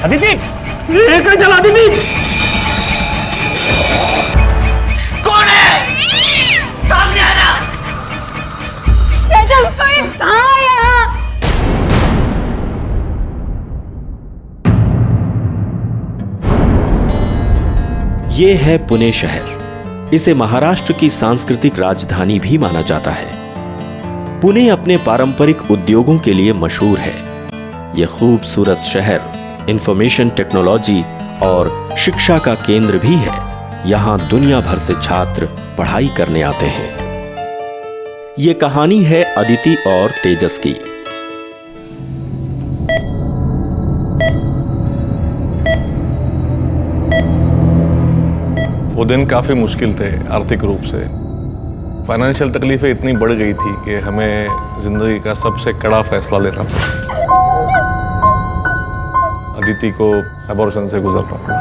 अदिति, कहाँ चला अदिति? कौन है? सामने आना। तेजस, कोई था यहाँ? ये है पुणे शहर। इसे महाराष्ट्र की सांस्कृतिक राजधानी भी माना जाता है। पुणे अपने पारंपरिक उद्योगों के लिए मशहूर है। यह खूबसूरत शहर इंफॉर्मेशन टेक्नोलॉजी और शिक्षा का केंद्र भी है। यहाँ दुनिया भर से छात्र पढ़ाई करने आते हैं। ये कहानी है अदिति और तेजस की। वो दिन काफ़ी मुश्किल थे आर्थिक रूप से। फाइनेंशियल तकलीफें इतनी बढ़ गई थी कि हमें ज़िंदगी का सबसे कड़ा फैसला लेना पड़ा। अदिति को एबॉर्शन से गुजरना पड़ा।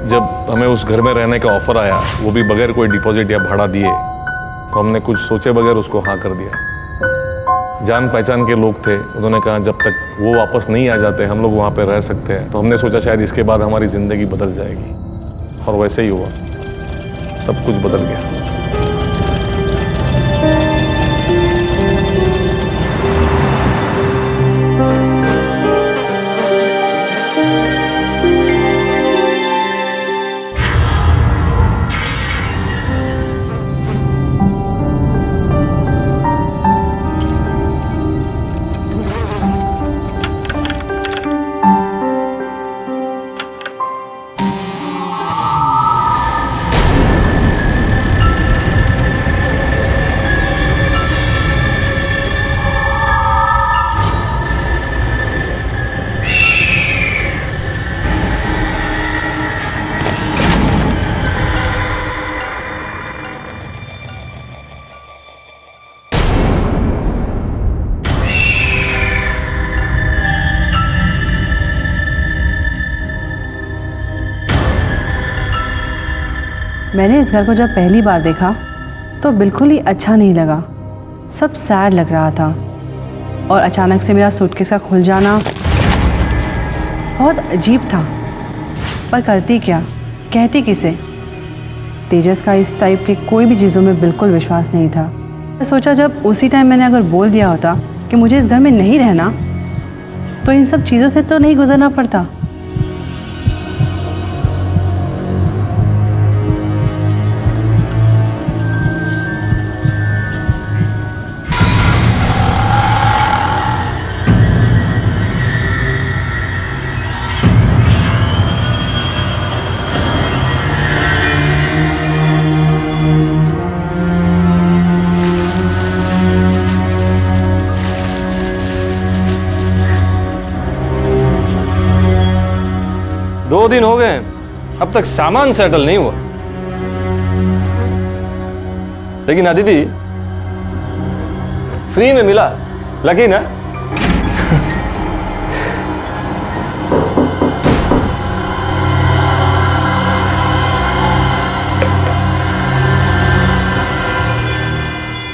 जब हमें उस घर में रहने का ऑफर आया, वो भी बगैर कोई डिपॉजिट या भाड़ा दिए, तो हमने कुछ सोचे बगैर उसको हाँ कर दिया। जान पहचान के लोग थे, उन्होंने कहा जब तक वो वापस नहीं आ जाते हम लोग वहाँ पे रह सकते हैं। तो हमने सोचा शायद इसके बाद हमारी ज़िंदगी बदल जाएगी, और वैसे ही हुआ। सब कुछ बदल गया। मैंने इस घर को जब पहली बार देखा तो बिल्कुल ही अच्छा नहीं लगा। सब सैड लग रहा था, और अचानक से मेरा सूटकेस का खुल जाना बहुत अजीब था। पर करती क्या, कहती किसे? तेजस का इस टाइप की कोई भी चीज़ों में बिल्कुल विश्वास नहीं था। मैं सोचा जब उसी टाइम मैंने अगर बोल दिया होता कि मुझे इस घर में नहीं रहना, तो इन सब चीज़ों से तो नहीं गुजरना पड़ता। दो दिन हो गए, अब तक सामान सेटल नहीं हुआ। लेकिन अदिति फ्री में मिला, लकी ना?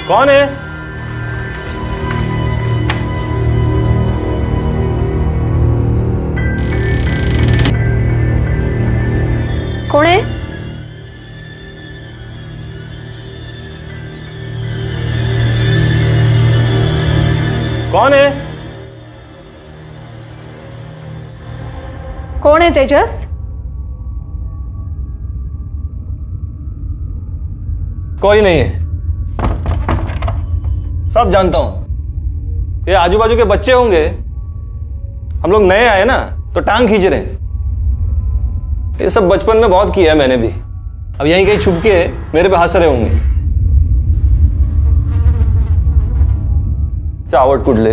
कौन है? कौन है? कौन है? कौन है तेजस? कोई नहीं है, सब जानता हूं। ये आजू बाजू के बच्चे होंगे, हम लोग नए आए ना तो टांग खींच रहे हैं। ये सब बचपन में बहुत किया है मैंने भी। अब यहीं कहीं छुप के मेरे पे हंस रहे होंगे। चावट कुडले।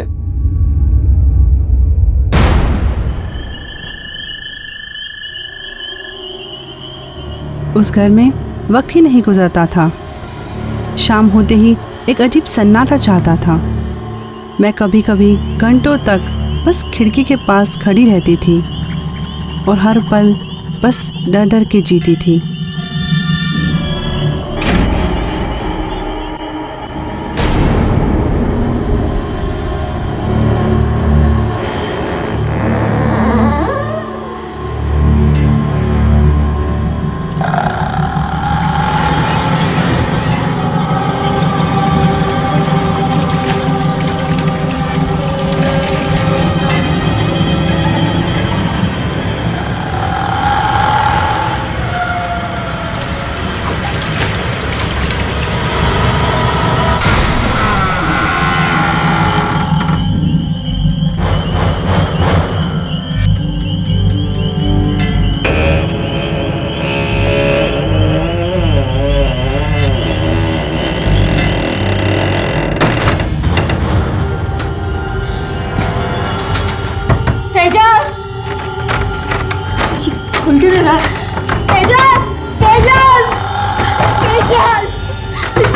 उस घर में वक्त ही नहीं गुजरता था। शाम होते ही एक अजीब सन्नाटा चाहता था। मैं कभी कभी घंटों तक बस खिड़की के पास खड़ी रहती थी और हर पल बस डर डर के जीती थी।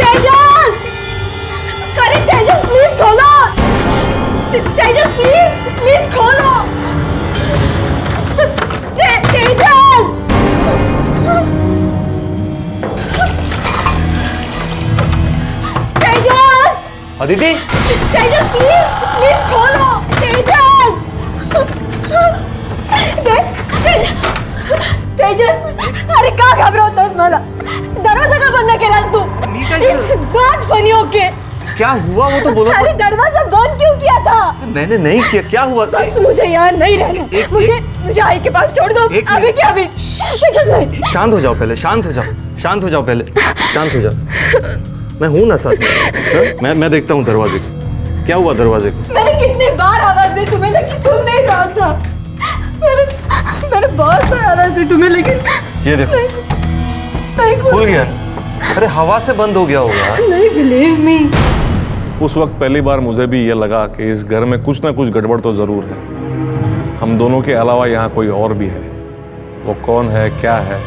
तेजस! अरे तेजस प्लीज खोलो! तेजस प्लीज खोलो! तेजस! तेजस! अदिति तेजस प्लीज खोलो! तेजस! तेजस! अरे का घाबरवतोस मला? दरवाजा का बंद केलास तू? It's not funny okay. क्या हुआ वो तो बोलो. अरे दरवाजा बंद क्यों किया था? मैंने नहीं किया. क्या हुआ? बस मुझे यहाँ नहीं रहना. मुझे आई के पास छोड़ दो. अभी क्या अभी? तेजस नहीं. शांत हो जाओ पहले. शांत हो जाओ पहले. शांत हो जाओ. मैं हूं ना साथ में. मैं देखता हूँ दरवाजे को. क्या हुआ दरवाजे को? मैंने कितने बार आवाज दी तुम्हें लेकिन खुल नहीं रहा था. मैंने बहुत बार आवाज दी तुम्हें लेकिन ये देखो नहीं खुल गया. अरे हवा से बंद हो गया होगा. नहीं बिलीव मी. उस वक्त पहली बार मुझे भी ये लगा कि इस घर में कुछ ना कुछ गड़बड़ तो ज़रूर है. हम दोनों के अलावा यहाँ कोई और भी है. वो कौन है, क्या है,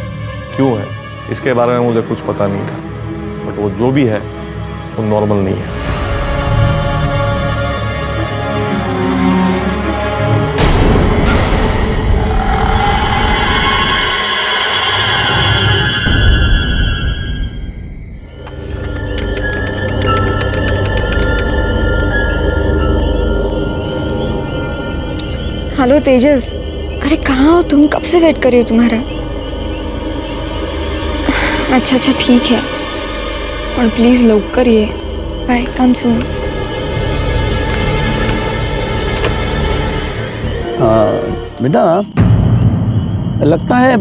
क्यों है, इसके बारे में मुझे कुछ पता नहीं था. बट वो जो भी है वो नॉर्मल नहीं है. हेलो तेजस. अरे कहाँ हो तुम? कब से वेट कर रही हो तुम्हारा. अच्छा ठीक है और प्लीज लोग करिए. बाय. कम सून. बेटा लगता है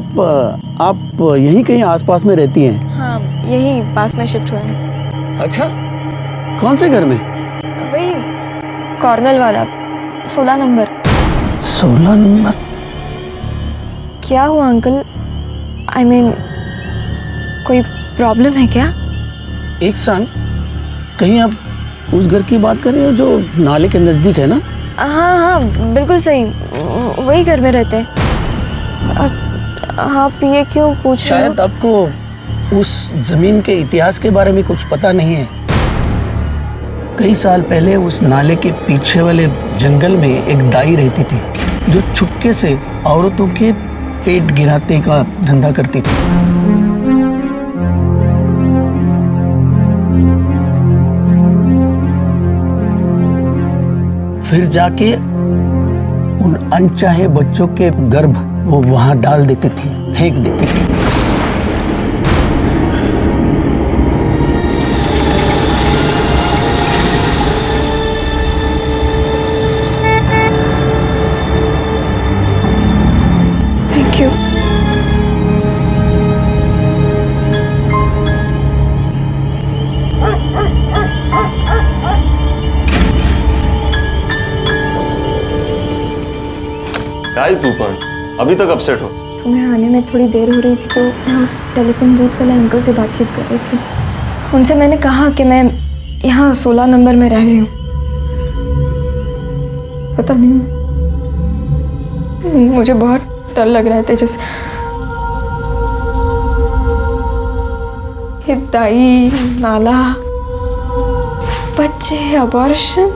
आप यहीं कहीं आसपास में रहती हैं. हाँ यही पास में शिफ्ट हुआ है. अच्छा कौन से घर में? वही कॉर्नल वाला 16 नंबर. 16 नंबर. क्या हुआ अंकल? आई मीन कोई प्रॉब्लम है क्या? एक सन कहीं आप उस घर की बात कर रहे हो जो नाले के नजदीक है ना? हाँ बिल्कुल सही. वही घर में रहते हैं. आप ये क्यों पूछ रहे हो? शायद आपको उस जमीन के इतिहास के बारे में कुछ पता नहीं है. कई साल पहले उस नाले के पीछे वाले जंगल में एक दाई रहती थी जो चुपके से औरतों के पेट गिराने का धंधा करती थी. फिर जाके उन अनचाहे बच्चों के गर्भ वो वहां डाल देती थी, फेंक देती थी. Thank you. काय तूफान अभी तक अपसेट हो? तुम्हें आने में थोड़ी देर हो रही थी तो मैं उस टेलीफोन बूथ वाले अंकल से बातचीत कर रही थी. उनसे मैंने कहा कि मैं यहाँ 16 नंबर में रह रही हूँ. पता नहीं मुझे बहुत डर लग रहा है तेजस. ये दाई, नाला, बच्चे, अबॉर्शन.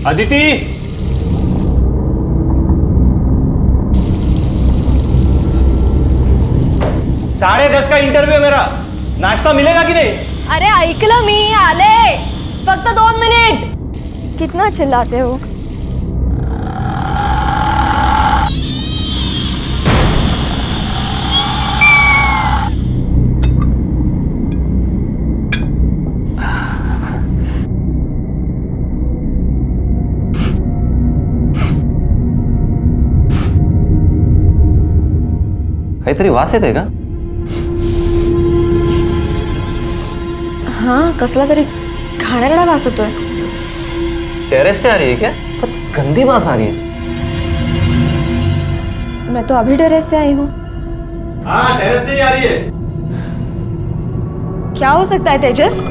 अदिति, 10:30 का इंटरव्यू है मेरा, नाश्ता मिलेगा कि नहीं? अरे ऐकलं मी, आले, फक्त 2 मिनिट. कितना चिल्लाते हो? काहीतरी वास येते का? हाँ, कसला तरी घाणेरडा वास येतोय. टेरेस से आ रही है क्या? पर गंदी वास आ रही है. मैं तो अभी टेरेस से आई हूँ. हाँ, टेरेस से ही आ रही है. क्या हो सकता है तेजस?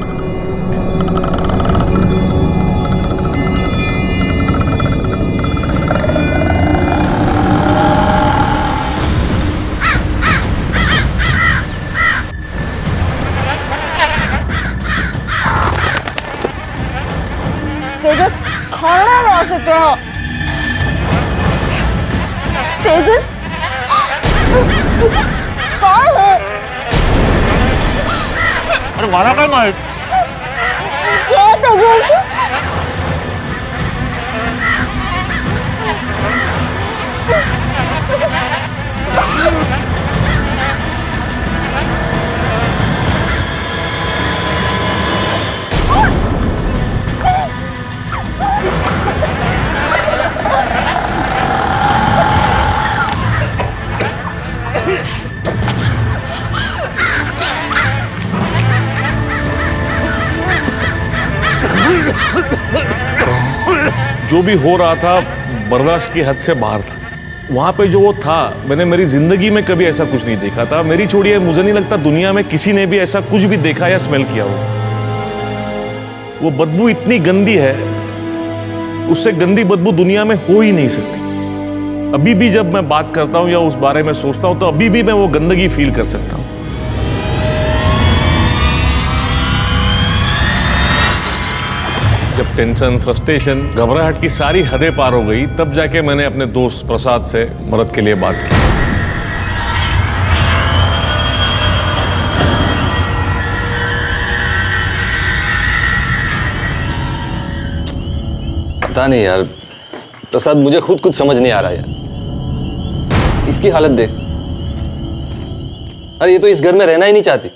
तेजस, खरडा वास येतो. तेजस, काय हो? अरे मला काय माहित? क्या तेजस? जो भी हो रहा था बर्दाश्त की हद से बाहर था. वहां पे जो वो था, मैंने मेरी जिंदगी में कभी ऐसा कुछ नहीं देखा था. मेरी छोड़िए, मुझे नहीं लगता दुनिया में किसी ने भी ऐसा कुछ भी देखा या स्मेल किया हो. वो बदबू इतनी गंदी है, उससे गंदी बदबू दुनिया में हो ही नहीं सकती. अभी भी जब मैं बात करता हूं या उस बारे में सोचता हूं तो अभी भी मैं वो गंदगी फील कर सकता हूं. जब टेंशन, फ्रस्ट्रेशन, घबराहट की सारी हदें पार हो गई, तब जाके मैंने अपने दोस्त प्रसाद से मदद के लिए बात की. पता नहीं यार प्रसाद, मुझे खुद कुछ समझ नहीं आ रहा यार. इसकी हालत देख. अरे ये तो इस घर में रहना ही नहीं चाहती.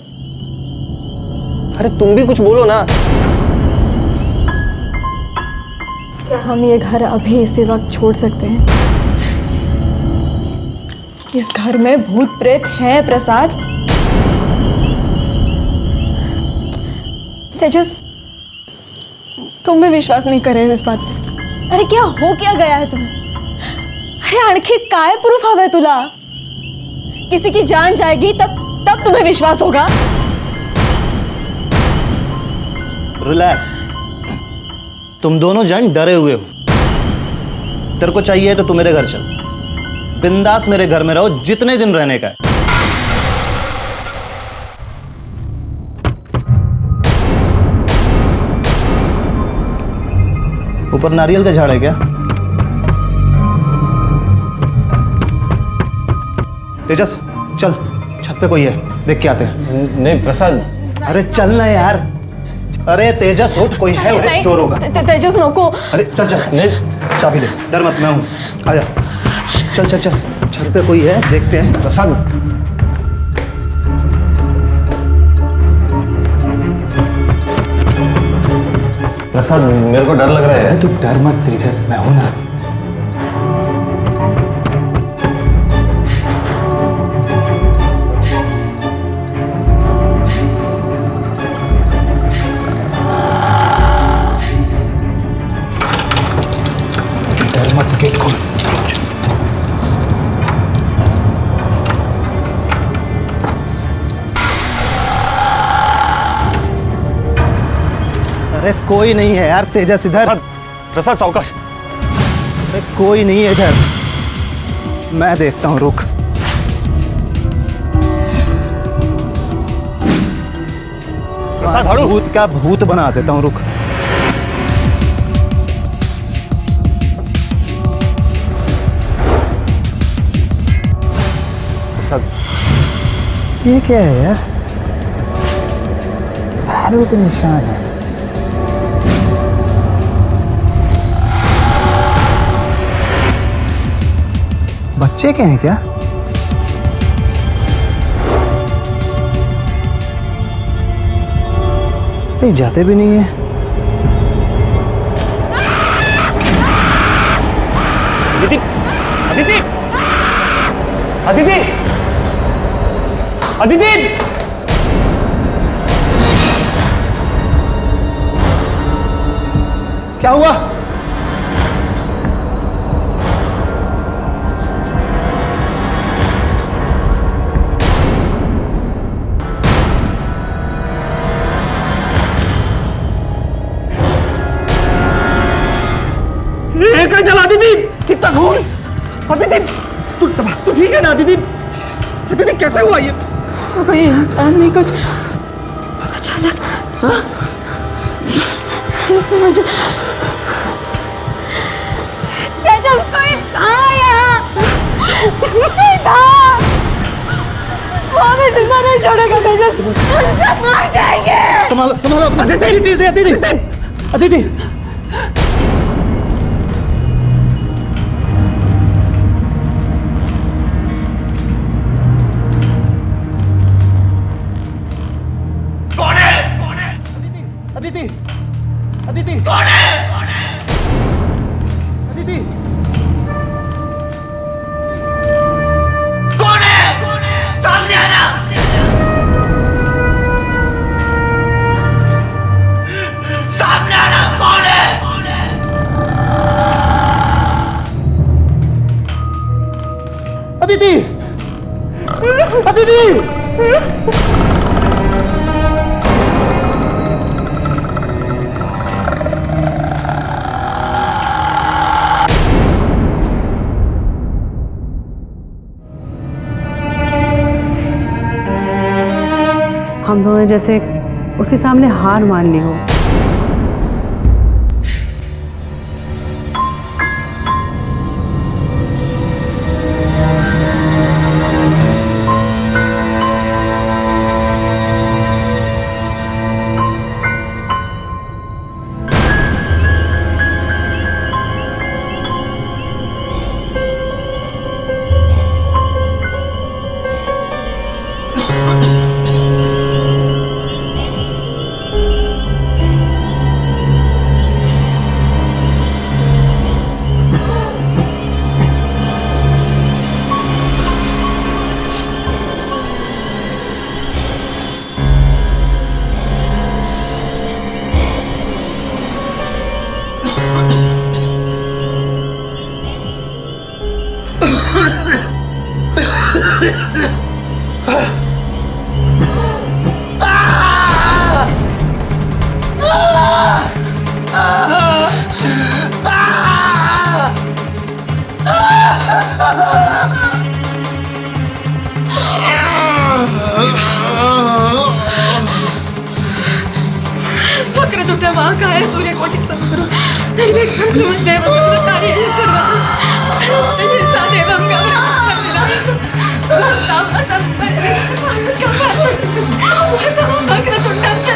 अरे तुम भी कुछ बोलो ना. क्या हम ये घर अभी इसी वक्त छोड़ सकते हैं? इस घर में भूत प्रेत है प्रसाद. तेजस, तुम भी विश्वास नहीं कर रहे हो इस बात पे. अरे क्या हो क्या गया है तुम्हें? अरे आणखी काय प्रूफ हवंय तुला? किसी की जान जाएगी तब तुम्हें विश्वास होगा. रिलैक्स. तुम दोनों जन डरे हुए हो. तेरे को चाहिए तो तू मेरे घर चल. बिंदास मेरे घर में रहो जितने दिन रहने का है. ऊपर नारियल का झाड़ है क्या? तेजस चल, छत पे कोई है, देख के आते हैं. नहीं प्रसाद. अरे चल ना यार. अरे तेजस उठ, कोई है उधर, चोर होगा. तेजस नको. अरे चल चल, नहीं चाबी दे. डर मत, मैं हूं. आजा, चल चल चल. छत पे कोई है, देखते हैं. प्रसाद. प्रसाद, मेरे को डर लग रहा है. तू डर मत तेजस, मैं हूं ना. डर मत, गेट खोल. अरे कोई नहीं है यार तेजस इधर. प्रसाद, प्रसाद सावकाश. अरे कोई नहीं है इधर, मैं देखता हूँ. रुक. प्रसाद हड़ू. भूत का भूत बना देता हूँ. रुक. ये क्या है यार? पैरों के निशान है। बच्चे के हैं क्या? नहीं जाते भी नहीं है। अदिति, अदिति, अदिति, अदिति! क्या हुआ? कहाँ चला अदिति? कितना खून! अदिति, तू ठीक है ना अदिति? अदिति कैसे हुआ ये? कोई इंसान नहीं, कुछ अचानक था। जिसने मुझे तेजस कोई था यहाँ, था। वो हमें जिंदा नहीं छोड़ेगा तेजस, हम सब मर जाएंगे। संभालो संभालो अपना। अदिति अदिति अदिति अदिति। अदिति अदिति कौन है? अदिति कौन है? सामने आना। सामने आना, कौन है? अदिति अदिति। हम दोनों जैसे उसके सामने हार मान ली हो। वक्रतुंड महाकाय सूर्यकोटि समप्रभ निर्विघ्नं कुरु देव सर्वकार्येषु सर्वदा शीर्षादेवं वक्रतुण्डं च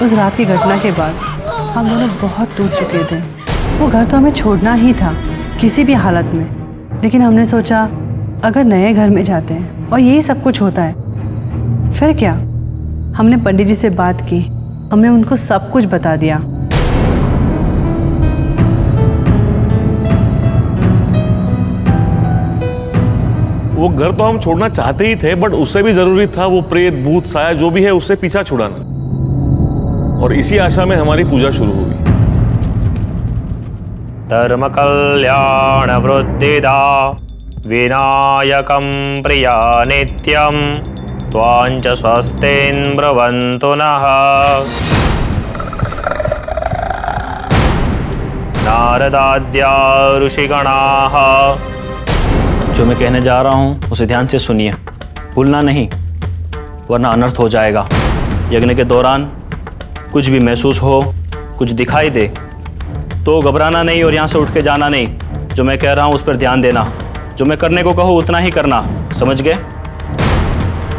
उस रात की घटना के बाद हम दोनों बहुत टूट चुके थे। वो घर तो हमें छोड़ना ही था किसी भी हालत में, लेकिन हमने सोचा अगर नए घर में जाते हैं और यही सब कुछ होता है फिर क्या। हमने पंडित जी से बात की, हमने उनको सब कुछ बता दिया। वो घर तो हम छोड़ना चाहते ही थे, बट उससे भी जरूरी था वो प्रेत भूत साया जो भी है उससे पीछा छुड़ाना। और इसी आशा में हमारी पूजा शुरू हुई। धर्म कल्याण वृद्धिदा विनायकं प्रिया नित्यं त्वां च स्वस्तिन् ब्रवन्तु नः। नारदाद्या ऋषिगणाः। जो मैं कहने जा रहा हूँ उसे ध्यान से सुनिए, भूलना नहीं वरना अनर्थ हो जाएगा। यज्ञ के दौरान कुछ भी महसूस हो, कुछ दिखाई दे तो घबराना नहीं और यहाँ से उठ के जाना नहीं। जो मैं कह रहा हूँ उस पर ध्यान देना, जो मैं करने को कहूँ उतना ही करना, समझ गए?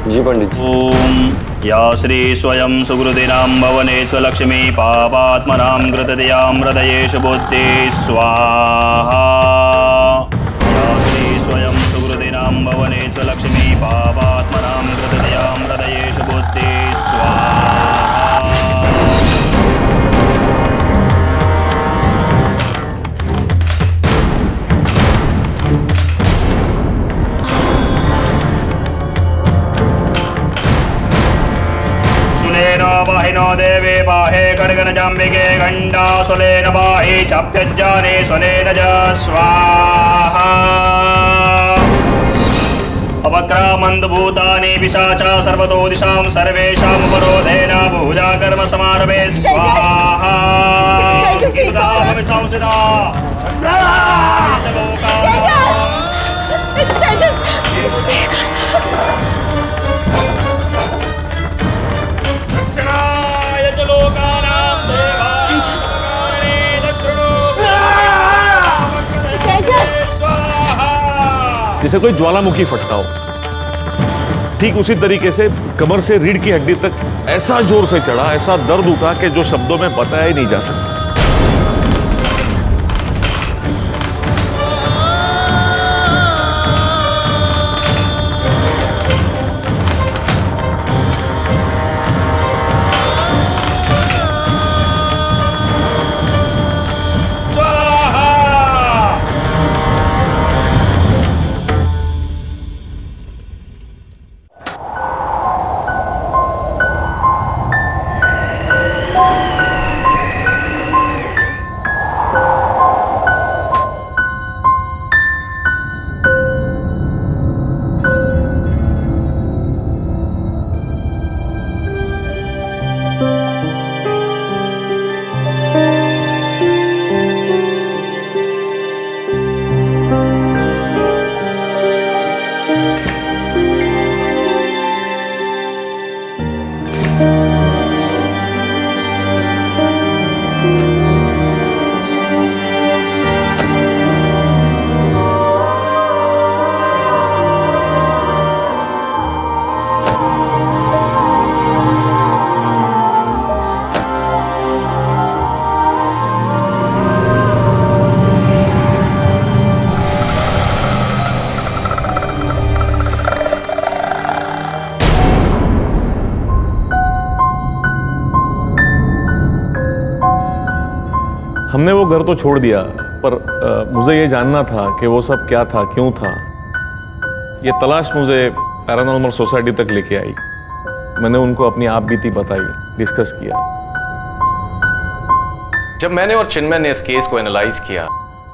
जी पंडित जी। ओम या श्री स्वयं सुहृदिनां भवने स्वलक्ष्मी पापात्मनां कृतदयां हृदयेषु बुद्धि स्वाहा। या श्री स्वयं सुहृदिनां भवने स्वलक्ष्मी पापात्मनां कृतदयां हृदयेषु बुद्धि स्वाहा। वाहिनो देवे बाहे खड्गन जाम्बिके घंटा सुलेन बाहि चाप्यज्जाने सुलेन ज स्वाहा। अवक्रामन्त भूतानि पिशाचा सर्वतो दिशां सर्वेषां उपरोधेन पूजा कर्म समारभे स्वाहा। जैसे कोई ज्वालामुखी फटता हो, ठीक उसी तरीके से कमर से रीढ़ की हड्डी तक ऐसा जोर से चढ़ा, ऐसा दर्द उठा कि जो शब्दों में बताया ही नहीं जा सकता। हमने वो घर तो छोड़ दिया, पर मुझे ये जानना था कि वो सब क्या था, क्यों था। ये तलाश मुझे पैरानॉर्मल सोसाइटी तक लेके आई। मैंने उनको अपनी आप बीती बताई, डिस्कस किया। जब मैंने और चिन्मय ने इस केस को एनालाइज किया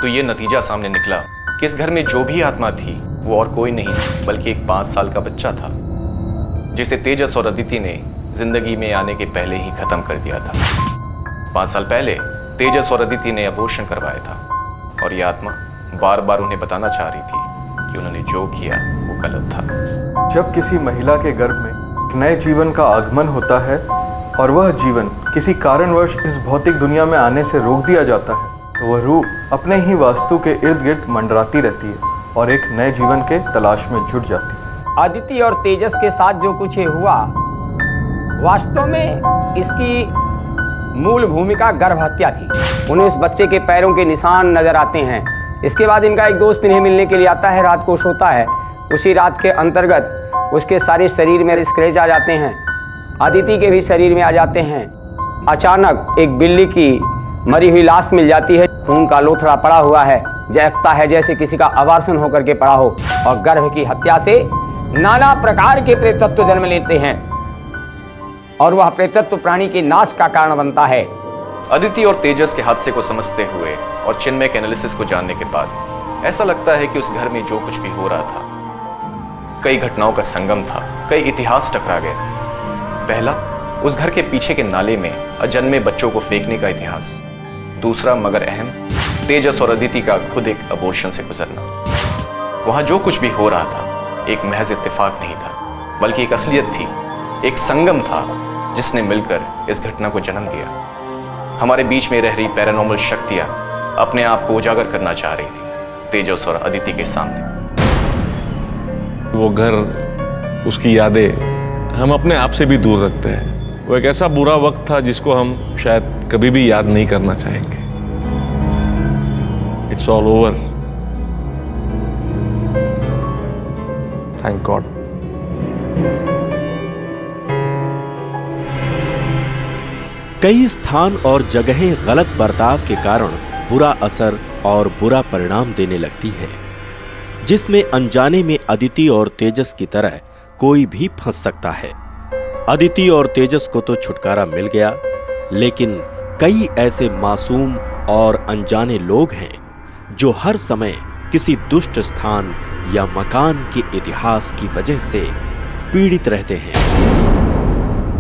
तो ये नतीजा सामने निकला कि इस घर में जो भी आत्मा थी वो और कोई नहीं बल्कि एक 5 साल का बच्चा था, जिसे तेजस और अदिति ने जिंदगी में आने के पहले ही खत्म कर दिया था। 5 साल पहले तेजस और अदिति ने अबॉर्शन करवाया था और यह आत्मा बार बार उन्हें बताना चाह रही थी कि उन्होंने जो किया वो गलत था। जब किसी महिला के गर्भ में एक नए जीवन का आगमन होता है और वह जीवन किसी कारणवश इस भौतिक दुनिया में आने से रोक दिया जाता है, तो वह रूह अपने ही वास्तु के इर्द गिर्द मंडराती रहती है और एक नए जीवन के तलाश में जुट जाती है। अदिति और तेजस के साथ जो कुछ ये हुआ, वास्तव में इसकी मूल भूमिका गर्भ हत्या थी। उन्हें उस बच्चे के पैरों के निशान नजर आते हैं। इसके बाद इनका एक दोस्त इन्हें मिलने के लिए आता है, रात को सोता है। उसी रात के अंतर्गत उसके सारे शरीर में स्क्रैच आ जाते हैं, अदिति के भी शरीर में आ जाते हैं। अचानक एक बिल्ली की मरी हुई लाश मिल जाती है, खून का लोथड़ा पड़ा हुआ है, जैकता है जैसे किसी का अबार्सन होकर के पड़ा हो। और गर्भ की हत्या से नाना प्रकार के प्रेतत्व जन्म लेते हैं और वह प्रेतत्व प्राणी के नाश का कारण बनता है। अदिति और तेजस के हादसे को समझते हुए और चिन्मय के एनालिसिस को जानने के बाद ऐसा लगता है कि उस घर में जो कुछ भी हो रहा था, कई घटनाओं का संगम था, कई इतिहास टकरा गए। पहला, उस घर के पीछे के नाले में अजन्मे बच्चों को फेंकने का इतिहास। दूसरा, मगर अहम, तेजस और अदिति का खुद एक अबॉर्शन से गुजरना। वहां जो कुछ भी हो रहा था एक महज इत्तेफाक नहीं था, बल्कि एक असलियत थी, एक संगम था जिसने मिलकर इस घटना को जन्म दिया। हमारे बीच में रह रही पैरानॉर्मल शक्तियां अपने आप को उजागर करना चाह रही थी तेजस और अदिति के सामने। वो घर, उसकी यादें हम अपने आप से भी दूर रखते हैं। वो एक ऐसा बुरा वक्त था जिसको हम शायद कभी भी याद नहीं करना चाहेंगे। It's all over, thank God. कई स्थान और जगहें गलत बर्ताव के कारण बुरा असर और बुरा परिणाम देने लगती है, जिसमें अनजाने में अदिति और तेजस की तरह कोई भी फंस सकता है। अदिति और तेजस को तो छुटकारा मिल गया, लेकिन कई ऐसे मासूम और अनजाने लोग हैं जो हर समय किसी दुष्ट स्थान या मकान के इतिहास की वजह से पीड़ित रहते हैं।